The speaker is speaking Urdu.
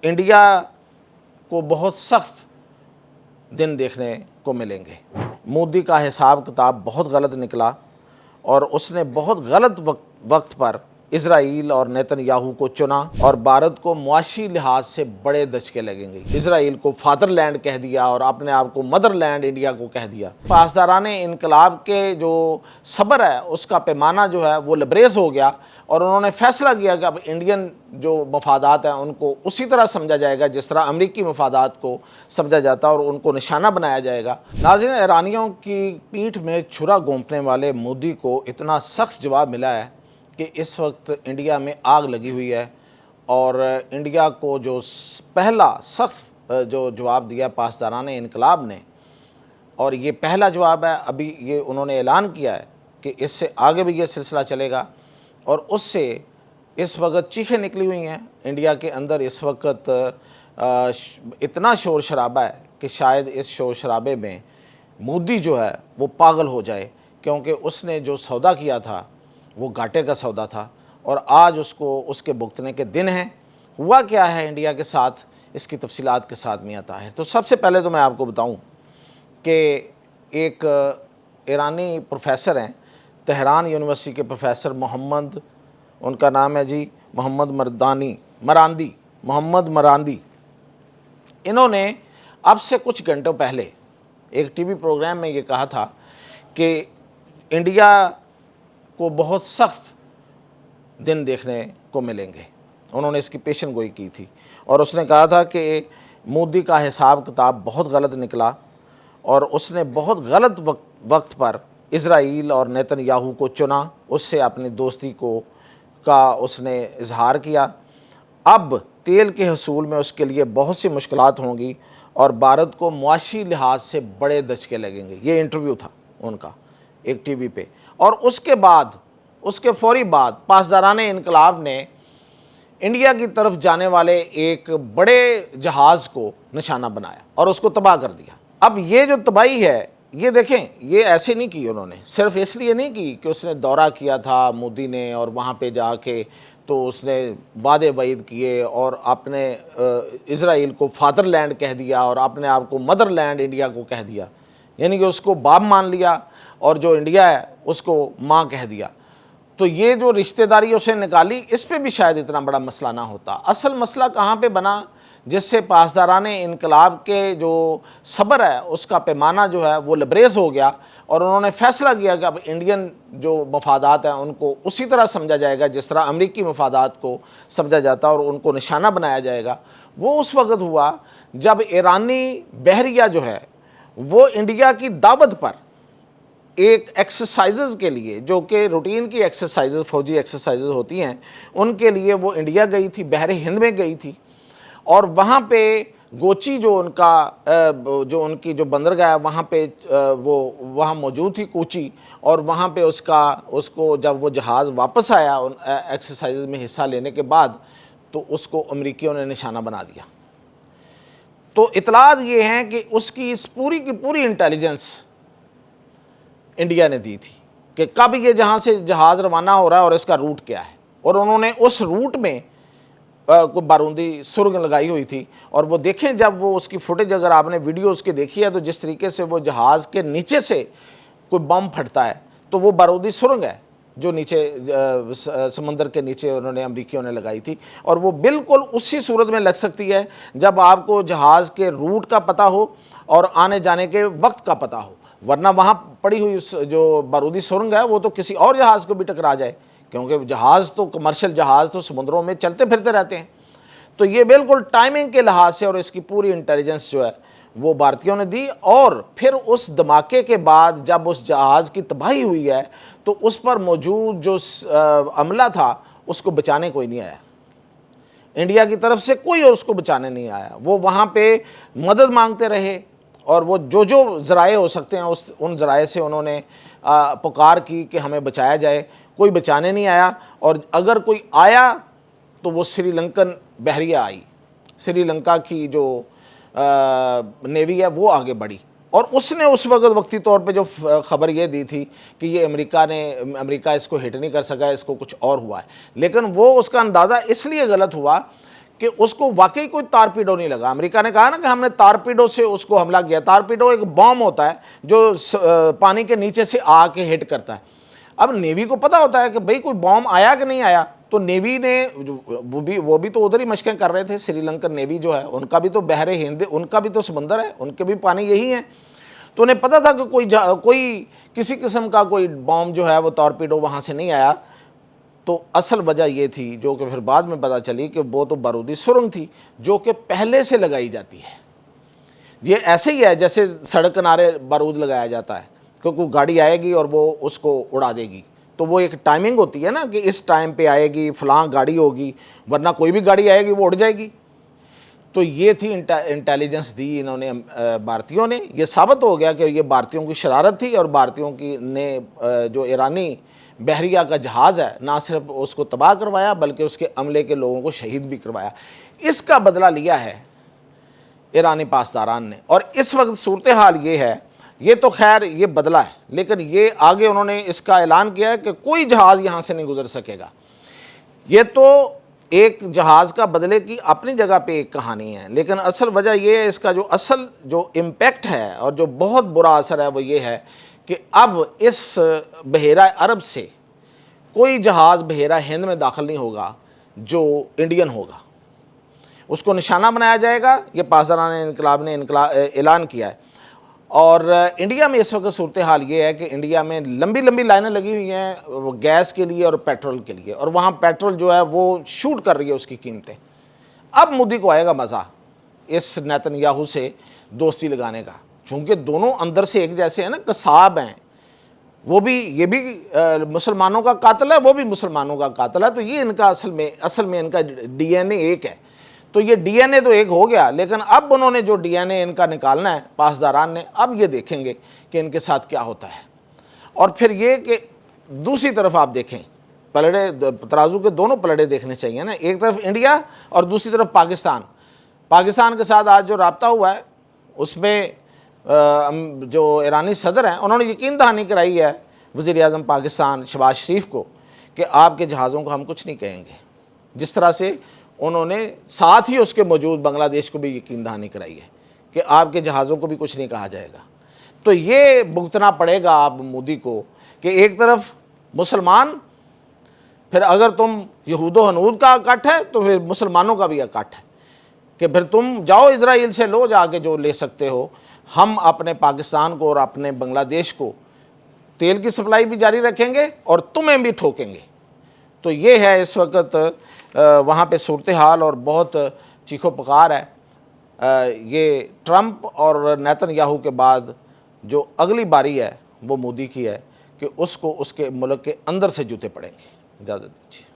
انڈیا کو بہت سخت دن دیکھنے کو ملیں گے۔ مودی کا حساب کتاب بہت غلط نکلا اور اس نے بہت غلط وقت پر اسرائیل اور نیتن یاہو کو چنا اور بھارت کو معاشی لحاظ سے بڑے دھچکے لگیں گے۔ اسرائیل کو فادر لینڈ کہہ دیا اور اپنے آپ کو مدر لینڈ انڈیا کو کہہ دیا۔ پاسداران انقلاب کے جو صبر ہے اس کا پیمانہ جو ہے وہ لبریز ہو گیا اور انہوں نے فیصلہ کیا کہ اب انڈین جو مفادات ہیں ان کو اسی طرح سمجھا جائے گا جس طرح امریکی مفادات کو سمجھا جاتا اور ان کو نشانہ بنایا جائے گا۔ ناظرین، ایرانیوں کی پیٹھ میں چھرا گھونپنے والے مودی کو اتنا سخت جواب ملا ہے کہ اس وقت انڈیا میں آگ لگی ہوئی ہے اور انڈیا کو جو پہلا سخت جو جواب دیا پاسداران انقلاب نے، اور یہ پہلا جواب ہے، ابھی یہ انہوں نے اعلان کیا ہے کہ اس سے آگے بھی یہ سلسلہ چلے گا اور اس سے اس وقت چیخیں نکلی ہوئی ہیں۔ انڈیا کے اندر اس وقت اتنا شور شرابہ ہے کہ شاید اس شور شرابے میں مودی جو ہے وہ پاگل ہو جائے، کیونکہ اس نے جو سودا کیا تھا وہ گھاٹے کا سودا تھا اور آج اس کو اس کے بھگتنے کے دن ہیں۔ ہوا کیا ہے انڈیا کے ساتھ، اس کی تفصیلات کے ساتھ میاں طاہر۔ تو سب سے پہلے تو میں آپ کو بتاؤں کہ ایک ایرانی پروفیسر ہیں، تہران یونیورسٹی کے پروفیسر محمد، ان کا نام ہے جی محمد مراندی۔ انہوں نے اب سے کچھ گھنٹوں پہلے ایک ٹی وی پروگرام میں یہ کہا تھا کہ انڈیا کو بہت سخت دن دیکھنے کو ملیں گے۔ انہوں نے اس کی پیشن گوئی کی تھی اور اس نے کہا تھا کہ مودی کا حساب کتاب بہت غلط نکلا اور اس نے بہت غلط وقت پر اسرائیل اور نیتن یاہو کو چنا، اس سے اپنی دوستی کا اس نے اظہار کیا۔ اب تیل کے حصول میں اس کے لیے بہت سی مشکلات ہوں گی اور بھارت کو معاشی لحاظ سے بڑے دھچکے لگیں گے۔ یہ انٹرویو تھا ان کا ایک ٹی وی پہ، اور اس کے فوری بعد پاسداران انقلاب نے انڈیا کی طرف جانے والے ایک بڑے جہاز کو نشانہ بنایا اور اس کو تباہ کر دیا۔ اب یہ جو تباہی ہے، یہ دیکھیں، یہ ایسے نہیں کی انہوں نے، صرف اس لیے نہیں کی کہ اس نے دورہ کیا تھا مودی نے اور وہاں پہ جا کے تو اس نے وعدے وعید کیے اور اپنے اسرائیل کو فادر لینڈ کہہ دیا اور اپنے آپ کو مدر لینڈ انڈیا کو کہہ دیا، یعنی کہ اس کو باپ مان لیا اور جو انڈیا ہے اس کو ماں کہہ دیا۔ تو یہ جو رشتہ داری اسے نکالی، اس پہ بھی شاید اتنا بڑا مسئلہ نہ ہوتا۔ اصل مسئلہ کہاں پہ بنا، جس سے پاسداران انقلاب کے جو صبر ہے اس کا پیمانہ جو ہے وہ لبریز ہو گیا اور انہوں نے فیصلہ کیا کہ اب انڈین جو مفادات ہیں ان کو اسی طرح سمجھا جائے گا جس طرح امریکی مفادات کو سمجھا جاتا اور ان کو نشانہ بنایا جائے گا۔ وہ اس وقت ہوا جب ایرانی بحریہ جو ہے وہ انڈیا کی دعوت پر ایک ایکسرسائزز کے لیے، جو کہ روٹین کی ایکسرسائزز، فوجی ایکسرسائزز ہوتی ہیں، ان کے لیے وہ انڈیا گئی تھی، بحر ہند میں گئی تھی، اور وہاں پہ گوچی جو ان کی جو بندرگاہ ہے وہاں پہ وہ وہاں موجود تھی کوچی، اور وہاں پہ اس کو جب وہ جہاز واپس آیا ان ایکسرسائزز میں حصہ لینے کے بعد تو اس کو امریکیوں نے نشانہ بنا دیا۔ تو اطلاعات یہ ہیں کہ اس کی اس پوری کی پوری انٹیلیجنس انڈیا نے دی تھی کہ کب یہ جہاں سے جہاز روانہ ہو رہا ہے اور اس کا روٹ کیا ہے، اور انہوں نے اس روٹ میں کوئی بارودی سرنگ لگائی ہوئی تھی۔ اور وہ دیکھیں، جب وہ اس کی فوٹیج اگر آپ نے ویڈیو اس کے دیکھی ہے تو جس طریقے سے وہ جہاز کے نیچے سے کوئی بم پھٹتا ہے تو وہ بارودی سرنگ ہے جو نیچے سمندر کے نیچے امریکیوں نے لگائی تھی، اور وہ بالکل اسی صورت میں لگ سکتی ہے جب آپ کو جہاز کے روٹ کا پتہ ہو اور آنے جانے کے وقت کا پتہ ہو، ورنہ وہاں پڑی ہوئی جو بارودی سرنگ ہے وہ تو کسی اور جہاز کو بھی ٹکرا جائے، کیونکہ جہاز تو کمرشل جہاز تو سمندروں میں چلتے پھرتے رہتے ہیں۔ تو یہ بالکل ٹائمنگ کے لحاظ سے اور اس کی پوری انٹیلیجنس جو ہے وہ بھارتیوں نے دی، اور پھر اس دھماکے کے بعد جب اس جہاز کی تباہی ہوئی ہے تو اس پر موجود جو عملہ تھا اس کو بچانے کوئی نہیں آیا، انڈیا کی طرف سے کوئی اور اس کو بچانے نہیں آیا۔ وہ وہاں پہ مدد مانگتے رہے اور وہ جو ذرائع ہو سکتے ہیں ان ذرائع سے انہوں نے پکار کی کہ ہمیں بچایا جائے، کوئی بچانے نہیں آیا، اور اگر کوئی آیا تو وہ سری لنکن بحریہ آئی، سری لنکا کی جو نیوی ہے وہ آگے بڑھی، اور اس نے اس وقت وقتی طور پہ جو خبر یہ دی تھی کہ یہ امریکہ اس کو ہٹ نہیں کر سکا، اس کو کچھ اور ہوا ہے، لیکن وہ اس کا اندازہ اس لیے غلط ہوا کہ اس کو واقعی کوئی تارپیڈو نہیں لگا. امریکہ نے کہا نا کہ ہم نے تارپیڈو سے اس کو حملہ کیا. تارپیڈو ایک بام ہوتا ہے جو پانی کے نیچے سے آ کے ہٹ کرتا ہے. اب نیوی کو پتہ ہوتا ہے کہ بھئی کوئی بام آیا کہ نہیں آیا, تو نیوی نے وہ بھی تو ادھر ہی مشقیں کر رہے تھے. سری لنکن نیوی جو ہے ان کا بھی تو بحر ہند, ان کا بھی تو سمندر ہے, ان کے بھی پانی یہی ہیں. تو انہیں پتہ تھا کہ کوئی کسی قسم کا کوئی بام جو ہے وہ تارپیڈو وہاں سے نہیں آیا. تو اصل وجہ یہ تھی, جو کہ پھر بعد میں پتہ چلی, کہ وہ تو بارودی سرنگ تھی جو کہ پہلے سے لگائی جاتی ہے. یہ ایسے ہی ہے جیسے سڑک کنارے بارود لگایا جاتا ہے, کیونکہ گاڑی آئے گی اور وہ اس کو اڑا دے گی. تو وہ ایک ٹائمنگ ہوتی ہے نا کہ اس ٹائم پہ آئے گی, فلاں گاڑی ہوگی, ورنہ کوئی بھی گاڑی آئے گی وہ اڑ جائے گی. تو یہ تھی انٹیلیجنس دی انہوں نے بھارتیوں نے. یہ ثابت ہو گیا کہ یہ بھارتیوں کی شرارت تھی, اور بھارتیوں کی نے جو ایرانی بحریہ کا جہاز ہے نہ صرف اس کو تباہ کروایا بلکہ اس کے عملے کے لوگوں کو شہید بھی کروایا. اس کا بدلہ لیا ہے ایرانی پاسداران نے. اور اس وقت صورتحال یہ ہے, یہ تو خیر یہ بدلہ ہے, لیکن یہ آگے انہوں نے اس کا اعلان کیا ہے کہ کوئی جہاز یہاں سے نہیں گزر سکے گا. یہ تو ایک جہاز کا بدلے کی اپنی جگہ پہ ایک کہانی ہے, لیکن اصل وجہ یہ ہے, اس کا جو اصل جو امپیکٹ ہے اور جو بہت برا اثر ہے وہ یہ ہے کہ اب اس بحیرہ عرب سے کوئی جہاز بحیرہ ہند میں داخل نہیں ہوگا جو انڈین ہوگا. اس کو نشانہ بنایا جائے گا. یہ پاسداران انقلاب نے اعلان کیا ہے. اور انڈیا میں اس وقت صورتحال یہ ہے کہ انڈیا میں لمبی لمبی لائنیں لگی ہوئی ہیں گیس کے لیے اور پیٹرول کے لیے, اور وہاں پیٹرول جو ہے وہ شوٹ کر رہی ہے اس کی قیمتیں. اب مودی کو آئے گا مزہ اس نیتن یاہو سے دوستی لگانے کا, چونکہ دونوں اندر سے ایک جیسے ہیں نا, قصاب ہیں. وہ بھی, یہ بھی مسلمانوں کا قاتل ہے, وہ بھی مسلمانوں کا قاتل ہے. تو یہ ان کا اصل میں ان کا ڈی این اے ایک ہے. تو یہ ڈی این اے تو ایک ہو گیا, لیکن اب انہوں نے جو ڈی این اے ان کا نکالنا ہے پاسداران نے, اب یہ دیکھیں گے کہ ان کے ساتھ کیا ہوتا ہے. اور پھر یہ کہ دوسری طرف آپ دیکھیں, پلڑے ترازو کے دونوں پلڑے دیکھنے چاہیے نا, ایک طرف انڈیا اور دوسری طرف پاکستان. پاکستان کے ساتھ آج جو رابطہ ہوا ہے اس میں جو ایرانی صدر ہیں انہوں نے یقین دہانی کرائی ہے وزیر اعظم پاکستان شہباز شریف کو کہ آپ کے جہازوں کو ہم کچھ نہیں کہیں گے, جس طرح سے انہوں نے ساتھ ہی اس کے موجود بنگلہ دیش کو بھی یقین دہانی کرائی ہے کہ آپ کے جہازوں کو بھی کچھ نہیں کہا جائے گا. تو یہ بھگتنا پڑے گا آپ مودی کو کہ ایک طرف مسلمان, پھر اگر تم یہود و ہنود کا اکٹھ ہے تو پھر مسلمانوں کا بھی اکٹھ ہے کہ پھر تم جاؤ اسرائیل سے لو جا کے جو لے سکتے ہو, ہم اپنے پاکستان کو اور اپنے بنگلہ دیش کو تیل کی سپلائی بھی جاری رکھیں گے اور تمہیں بھی ٹھوکیں گے. تو یہ ہے اس وقت وہاں پہ صورتحال, اور بہت چیخ و پکار ہے. یہ ٹرمپ اور نیتن یاہو کے بعد جو اگلی باری ہے وہ مودی کی ہے کہ اس کو اس کے ملک کے اندر سے جوتے پڑیں گے. اجازت دیجیے.